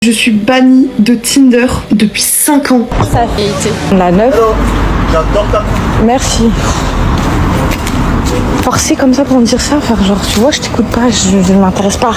Je suis bannie de Tinder depuis 5 ans. Ça fait été. La 9. J'adore ta... Merci. Forcer comme ça pour me dire ça, faire genre tu vois je t'écoute pas, je ne m'intéresse pas.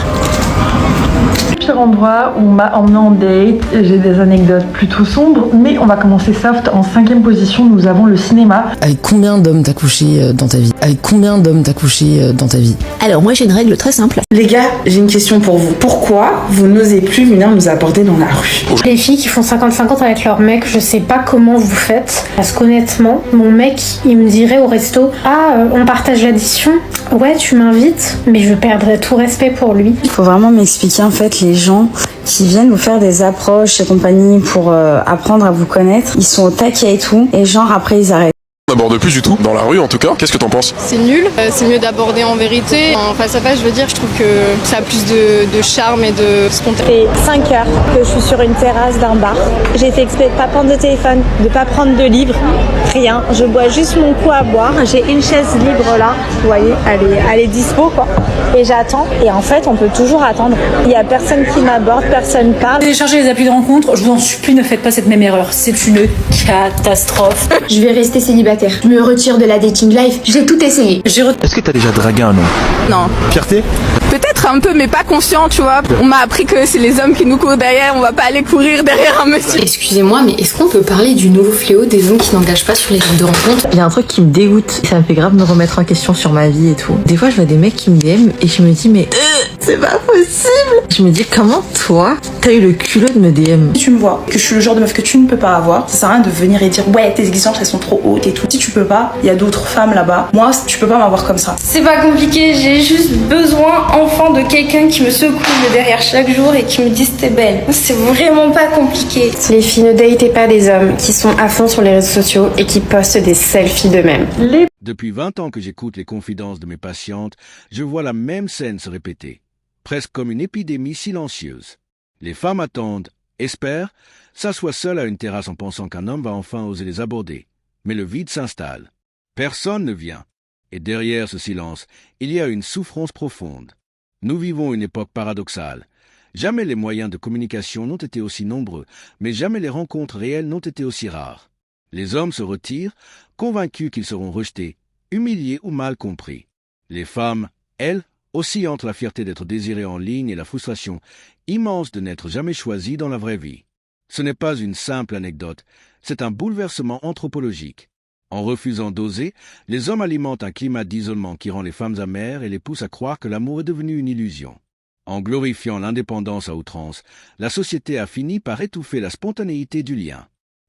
Pire endroit où on m'a emmené en date, j'ai des anecdotes plutôt sombres, mais on va commencer soft. En 5e position, nous avons le cinéma. Avec combien d'hommes t'as couché dans ta vie? Avec combien d'hommes t'as couché dans ta vie? Alors moi j'ai une règle très simple. Les gars, j'ai une question pour vous. Pourquoi vous n'osez plus venir nous aborder dans la rue? Les filles qui font 50-50 avec leur mec, je sais pas comment vous faites. Parce qu'honnêtement, mon mec, il me dirait au resto, on partage l'addition. Ouais, tu m'invites, mais je perdrais tout respect pour lui. Il faut vraiment m'expliquer en fait les gens qui viennent vous faire des approches et compagnie pour apprendre à vous connaître. Ils sont au taquet et tout, et genre après ils arrêtent. On n'aborde plus du tout, dans la rue en tout cas. Qu'est-ce que t'en penses? C'est nul, c'est mieux d'aborder en vérité. En face à face, je veux dire, je trouve que ça a plus de charme et de spontanéité. Ça fait 5 heures que je suis sur une terrasse d'un bar. J'ai fait exprès de pas prendre de téléphone, de pas prendre de livre, rien. Je bois juste mon coup à boire. J'ai une chaise libre là, vous voyez, elle est dispo quoi. Et j'attends, et en fait, on peut toujours attendre. Il y a personne qui m'aborde, personne parle. Téléchargez les applis de rencontre, je vous en supplie, ne faites pas cette même erreur. C'est une catastrophe. Je vais rester célibataire. Je me retire de la dating life. J'ai tout essayé. Est-ce que t'as déjà dragué un homme? Non. Fierté? Peut-être un peu, mais pas conscient, tu vois. On m'a appris que c'est les hommes qui nous courent derrière, on va pas aller courir derrière un monsieur. Excusez-moi, mais est-ce qu'on peut parler du nouveau fléau des hommes qui n'engagent pas sur les sites de rencontre? Il y a un truc qui me dégoûte, ça me fait grave me remettre en question sur ma vie et tout. Des fois je vois des mecs qui me DM et je me dis mais c'est pas possible. Je me dis comment toi t'as eu le culot de me DM? Si tu me vois, que je suis le genre de meuf que tu ne peux pas avoir, ça sert à rien de venir et dire ouais tes exigences elles sont trop hautes et tout. Si tu peux pas, il y a d'autres femmes là-bas. Moi tu peux pas m'avoir comme ça. C'est pas compliqué, j'ai juste besoin enfin de quelqu'un qui me secoue de derrière chaque jour et qui me dise t'es belle. C'est vraiment pas compliqué. Les filles, ne datez pas des hommes qui sont à fond sur les réseaux sociaux et qui postent des selfies d'eux-mêmes. Depuis 20 ans que j'écoute les confidences de mes patientes, je vois la même scène se répéter, presque comme une épidémie silencieuse. Les femmes attendent, espèrent, s'assoient seules à une terrasse en pensant qu'un homme va enfin oser les aborder. Mais le vide s'installe. Personne ne vient. Et derrière ce silence, il y a une souffrance profonde. Nous vivons une époque paradoxale. Jamais les moyens de communication n'ont été aussi nombreux, mais jamais les rencontres réelles n'ont été aussi rares. Les hommes se retirent, convaincus qu'ils seront rejetés, humiliés ou mal compris. Les femmes, elles, oscillent entre la fierté d'être désirées en ligne et la frustration immense de n'être jamais choisies dans la vraie vie. Ce n'est pas une simple anecdote, c'est un bouleversement anthropologique. En refusant d'oser, les hommes alimentent un climat d'isolement qui rend les femmes amères et les pousse à croire que l'amour est devenu une illusion. En glorifiant l'indépendance à outrance, la société a fini par étouffer la spontanéité du lien.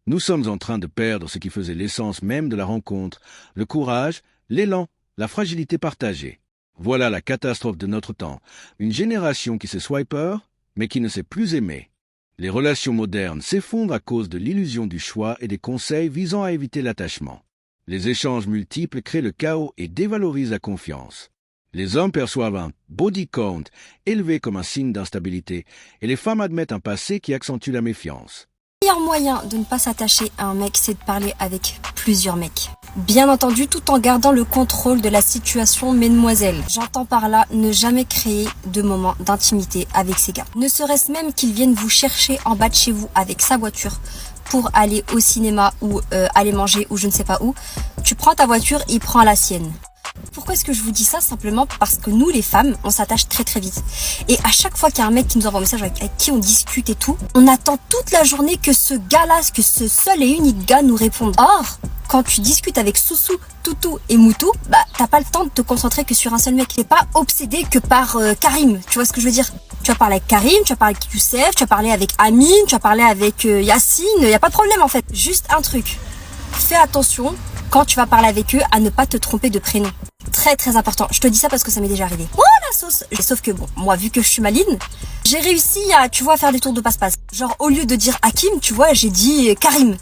Nous sommes en train de perdre ce qui faisait l'essence même de la rencontre, le courage, l'élan, la fragilité partagée. Voilà la catastrophe de notre temps, une génération qui sait swiper, mais qui ne sait plus aimer. Les relations modernes s'effondrent à cause de l'illusion du choix et des conseils visant à éviter l'attachement. Les échanges multiples créent le chaos et dévalorisent la confiance. Les hommes perçoivent un body count élevé comme un signe d'instabilité et les femmes admettent un passé qui accentue la méfiance. Le meilleur moyen de ne pas s'attacher à un mec, c'est de parler avec plusieurs mecs. Bien entendu, tout en gardant le contrôle de la situation, mesdemoiselles. J'entends par là ne jamais créer de moments d'intimité avec ces gars. Ne serait-ce même qu'ils viennent vous chercher en bas de chez vous avec sa voiture pour aller au cinéma ou aller manger ou je ne sais pas où. Tu prends ta voiture, il prend la sienne. Pourquoi est-ce que je vous dis ça? Simplement parce que nous, les femmes, on s'attache très très vite. Et à chaque fois qu'il y a un mec qui nous envoie un message avec qui on discute et tout, on attend toute la journée que ce gars-là, que ce seul et unique gars nous réponde. Or, quand tu discutes avec Soussou, Toutou et Moutou, bah t'as pas le temps de te concentrer que sur un seul mec. T'es pas obsédé que par Karim, tu vois ce que je veux dire? Tu vas parler avec Karim, tu vas parler avec Youssef, tu vas parler avec Amine, tu vas parler avec Yacine, y a pas de problème en fait. Juste un truc, fais attention quand tu vas parler avec eux à ne pas te tromper de prénom. Très très important, je te dis ça parce que ça m'est déjà arrivé. Oh la sauce! Sauf que bon, moi vu que je suis maline, j'ai réussi à, tu vois, faire des tours de passe-passe. Genre au lieu de dire Hakim, tu vois, j'ai dit Karim.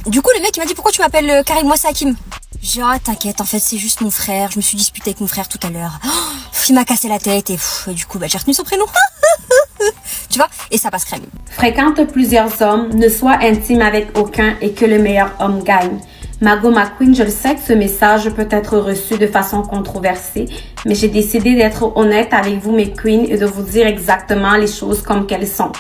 Du coup le mec il m'a dit pourquoi tu m'appelles Karim, moi c'est Hakim. J'ai dit ah t'inquiète, en fait c'est juste mon frère, je me suis disputé avec mon frère tout à l'heure. Il m'a cassé la tête et du coup bah, j'ai retenu son prénom. Tu vois, et ça passe crème. Fréquente plusieurs hommes, ne sois intime avec aucun et que le meilleur homme gagne. Margot McQueen, je le sais que ce message peut être reçu de façon controversée, mais j'ai décidé d'être honnête avec vous, mes queens, et de vous dire exactement les choses comme qu'elles sont.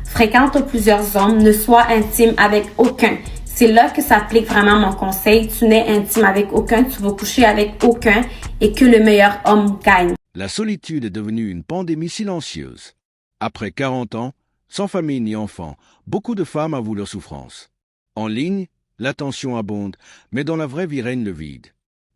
Fréquente plusieurs hommes, ne sois intime avec aucun. C'est là que s'applique vraiment mon conseil. Tu n'es intime avec aucun, tu vas coucher avec aucun et que le meilleur homme gagne. La solitude est devenue une pandémie silencieuse. Après 40 ans, sans famille ni enfant, beaucoup de femmes avouent leur souffrance. En ligne, l'attention abonde, mais dans la vraie vie règne le vide.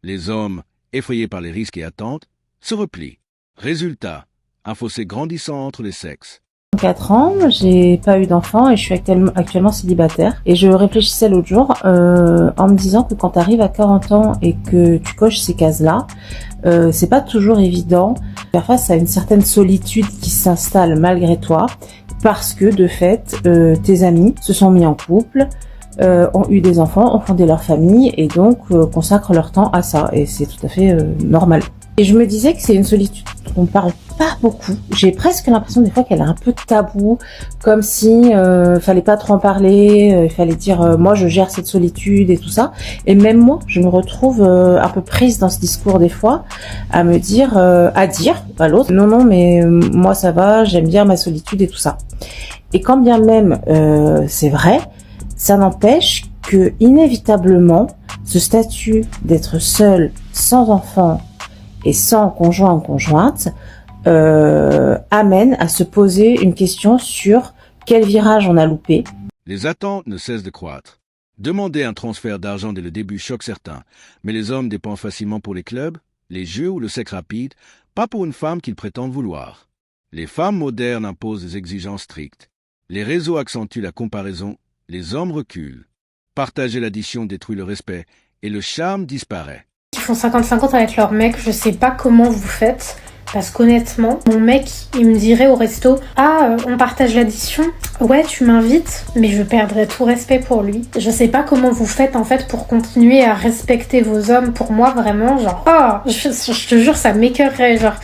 Les hommes, effrayés par les risques et attentes, se replient. Résultat, un fossé grandissant entre les sexes. 4 ans, j'ai pas eu d'enfant et je suis actuellement célibataire. Et je réfléchissais l'autre jour en me disant que quand tu arrives à 40 ans et que tu coches ces cases-là, c'est pas toujours évident de faire face à une certaine solitude qui s'installe malgré toi parce que de fait, tes amis se sont mis en couple, ont eu des enfants, ont fondé leur famille et donc consacrent leur temps à ça. Et c'est tout à fait normal. Et je me disais que c'est une solitude dont on parle pas beaucoup. J'ai presque l'impression des fois qu'elle est un peu tabou, comme si fallait pas trop en parler, il fallait dire moi je gère cette solitude et tout ça. Et même moi, je me retrouve un peu prise dans ce discours des fois, à me dire, à dire à l'autre, non mais moi ça va, j'aime bien ma solitude et tout ça. Et quand bien même c'est vrai, ça n'empêche que inévitablement ce statut d'être seul, sans enfant et sans conjoint ou conjointe amène à se poser une question sur quel virage on a loupé. Les attentes ne cessent de croître. Demander un transfert d'argent dès le début choque certains, mais les hommes dépensent facilement pour les clubs, les jeux ou le sexe rapide, pas pour une femme qu'ils prétendent vouloir. Les femmes modernes imposent des exigences strictes. Les réseaux accentuent la comparaison, les hommes reculent. Partager l'addition détruit le respect et le charme disparaît. Ils font 50-50 avec leur mec, je sais pas comment vous faites. Parce qu'honnêtement, mon mec, il me dirait au resto « Ah, on partage l'addition ? Ouais, tu m'invites ?» Mais je perdrais tout respect pour lui. Je sais pas comment vous faites en fait pour continuer à respecter vos hommes. Pour moi, vraiment, genre... Oh, je te jure, ça m'écœurerait, genre...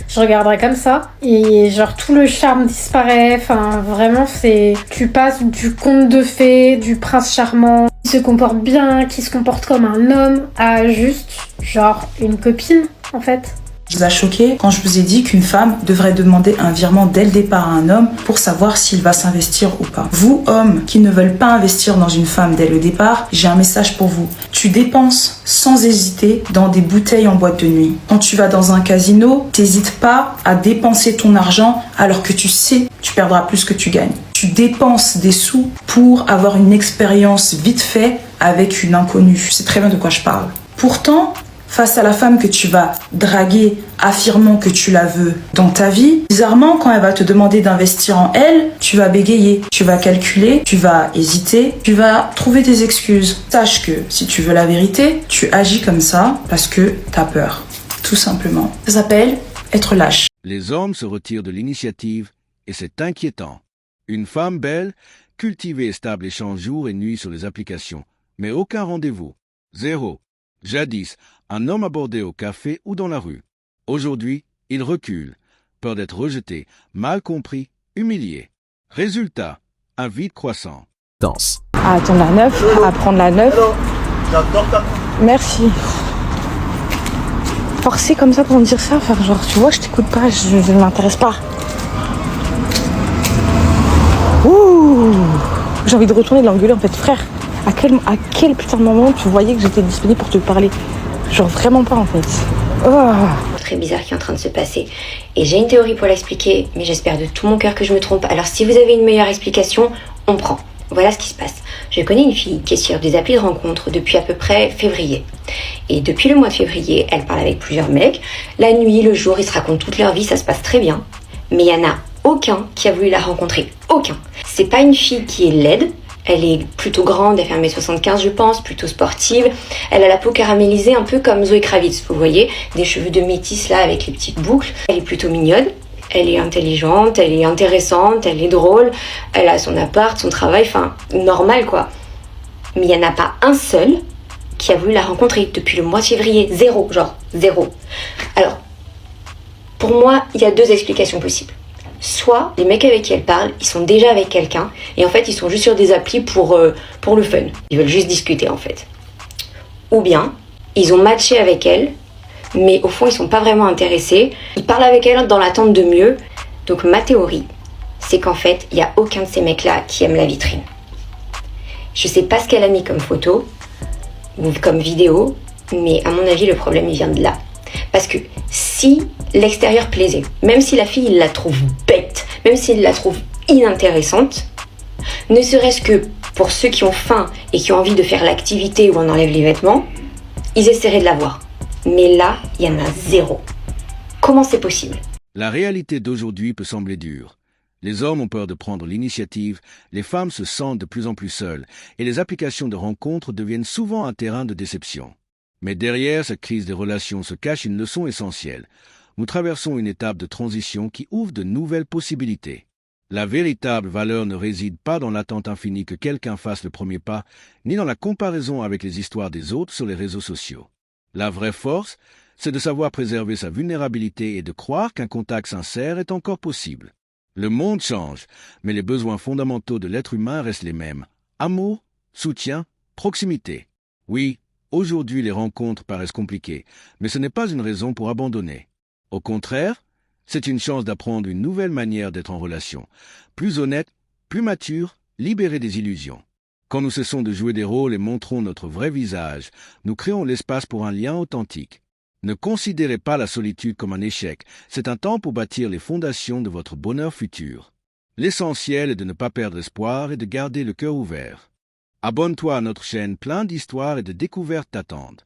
Je regarderais comme ça et genre tout le charme disparaît. Enfin, vraiment, c'est... Tu passes du conte de fées, du prince charmant, qui se comporte bien, qui se comporte comme un homme, à juste, genre, une copine, en fait. Je vous ai choqué quand je vous ai dit qu'une femme devrait demander un virement dès le départ à un homme pour savoir s'il va s'investir ou pas. Vous, hommes qui ne veulent pas investir dans une femme dès le départ, j'ai un message pour vous. Tu dépenses sans hésiter dans des bouteilles en boîte de nuit. Quand tu vas dans un casino, t'hésites pas à dépenser ton argent alors que tu sais tu perdras plus que tu gagnes. Tu dépenses des sous pour avoir une expérience vite fait avec une inconnue. Je sais très bien de quoi je parle. Pourtant, face à la femme que tu vas draguer, affirmant que tu la veux dans ta vie, bizarrement, quand elle va te demander d'investir en elle, tu vas bégayer, tu vas calculer, tu vas hésiter, tu vas trouver des excuses. Sache que si tu veux la vérité, tu agis comme ça parce que t'as peur. Tout simplement. Ça s'appelle être lâche. Les hommes se retirent de l'initiative et c'est inquiétant. Une femme belle, cultivée et stable échange jour et nuit sur les applications, mais aucun rendez-vous. Zéro. Jadis, un homme abordé au café ou dans la rue. Aujourd'hui, il recule, peur d'être rejeté, mal compris, humilié. Résultat, un vide croissant. Danse. À attendre la 9, à prendre la 9. Merci. Forcer comme ça pour me dire ça, enfin, genre tu vois, je t'écoute pas, je ne m'intéresse pas. Ouh, j'ai envie de retourner de l'engueuler en fait, frère. À quel putain de moment tu voyais que j'étais disponible pour te parler? Genre vraiment pas en fait. Oh. Très bizarre qui est en train de se passer. Et j'ai une théorie pour l'expliquer, mais j'espère de tout mon cœur que je me trompe. Alors si vous avez une meilleure explication, on prend. Voilà ce qui se passe. Je connais une fille qui est sur des applis de rencontres depuis à peu près février. Et depuis le mois de février, elle parle avec plusieurs mecs. La nuit, le jour, ils se racontent toute leur vie, ça se passe très bien. Mais il n'y en a aucun qui a voulu la rencontrer. Aucun. C'est pas une fille qui est laide. Elle est plutôt grande, elle fait 1m75 je pense, plutôt sportive. Elle a la peau caramélisée un peu comme Zoé Kravitz, vous voyez, des cheveux de métis là avec les petites boucles. Elle est plutôt mignonne, elle est intelligente, elle est intéressante, elle est drôle, elle a son appart, son travail, enfin normal quoi. Mais il n'y en a pas un seul qui a voulu la rencontrer depuis le mois de février. Zéro, genre zéro. Alors, pour moi, il y a deux explications possibles. Soit les mecs avec qui elle parle, ils sont déjà avec quelqu'un et en fait ils sont juste sur des applis pour le fun. Ils veulent juste discuter en fait. Ou bien, ils ont matché avec elle, mais au fond, ils sont pas vraiment intéressés. Ils parlent avec elle dans l'attente de mieux. Donc ma théorie, c'est qu'en fait, il n'y a aucun de ces mecs-là qui aime la vitrine. Je sais pas ce qu'elle a mis comme photo ou comme vidéo, mais à mon avis, le problème, il vient de là. Parce que si l'extérieur plaisait, même si la fille, il la trouve bête, même s'il la trouve inintéressante, ne serait-ce que pour ceux qui ont faim et qui ont envie de faire l'activité où on enlève les vêtements, ils essaieraient de la voir. Mais là, il y en a zéro. Comment c'est possible ? La réalité d'aujourd'hui peut sembler dure. Les hommes ont peur de prendre l'initiative, les femmes se sentent de plus en plus seules, et les applications de rencontres deviennent souvent un terrain de déception. Mais derrière cette crise des relations se cache une leçon essentielle. Nous traversons une étape de transition qui ouvre de nouvelles possibilités. La véritable valeur ne réside pas dans l'attente infinie que quelqu'un fasse le premier pas, ni dans la comparaison avec les histoires des autres sur les réseaux sociaux. La vraie force, c'est de savoir préserver sa vulnérabilité et de croire qu'un contact sincère est encore possible. Le monde change, mais les besoins fondamentaux de l'être humain restent les mêmes. Amour, soutien, proximité. Oui, aujourd'hui les rencontres paraissent compliquées, mais ce n'est pas une raison pour abandonner. Au contraire, c'est une chance d'apprendre une nouvelle manière d'être en relation, plus honnête, plus mature, libérée des illusions. Quand nous cessons de jouer des rôles et montrons notre vrai visage, nous créons l'espace pour un lien authentique. Ne considérez pas la solitude comme un échec, c'est un temps pour bâtir les fondations de votre bonheur futur. L'essentiel est de ne pas perdre espoir et de garder le cœur ouvert. Abonne-toi à notre chaîne, plein d'histoires et de découvertes t'attendent.